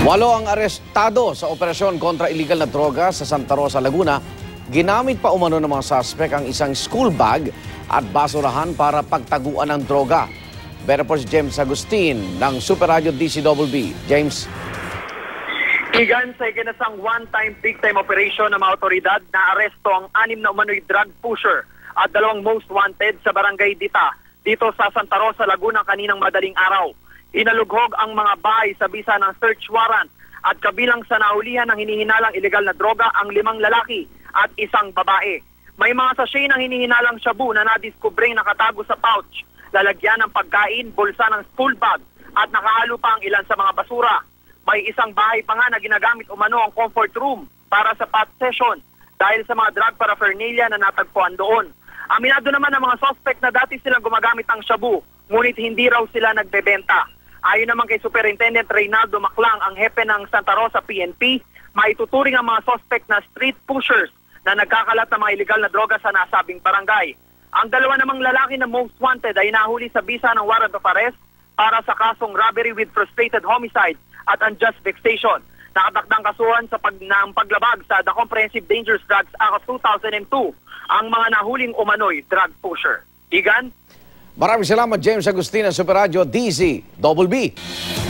Walo ang arestado sa operasyon kontra illegal na droga sa Santa Rosa, Laguna. Ginamit pa umano ng mga suspect ang isang school bag at basurahan para pagtaguan ng droga. Better po si James Agustin ng Super Radio DCWB. James. Igan sa iginasang one-time big-time operation ng mga otoridad na aresto ang 6 na umano'y drug pusher at 2 most wanted sa Barangay Dita dito sa Santa Rosa, Laguna kaninang madaling araw. Inalughog ang mga bahay sa bisa ng search warrant at kabilang sa naulihan ng hinihinalang illegal na droga ang 5 lalaki at 1 babae. May mga sachet ng hinihinalang shabu na nadiskubring nakatago sa pouch, lalagyan ng pagkain, bulsa ng school bag at nakahalo pa ang ilan sa mga basura. May isang bahay pa nga na ginagamit umano ang comfort room para sa pot session dahil sa mga drug paraphernalia na natagpuan doon. Aminado naman ang mga suspect na dati silang gumagamit ng shabu, ngunit hindi raw sila nagbebenta. Ayon naman kay Superintendent Reynaldo Maclang, ang hepe ng Santa Rosa PNP, maituturing ang mga suspect na street pushers na nagkakalat ng mga illegal na droga sa nasabing barangay. Ang 2 namang lalaki na most wanted ay nahuli sa bisa ng warrant of arrest para sa kasong robbery with frustrated homicide at unjust vexation. Nakatakdang kasuhan sa paglabag sa The Comprehensive Dangerous Drugs Act of 2002 ang mga nahuling umano'y drug pusher. Igan? Maraming salamat, James Agustin ng Super Radio DCWB.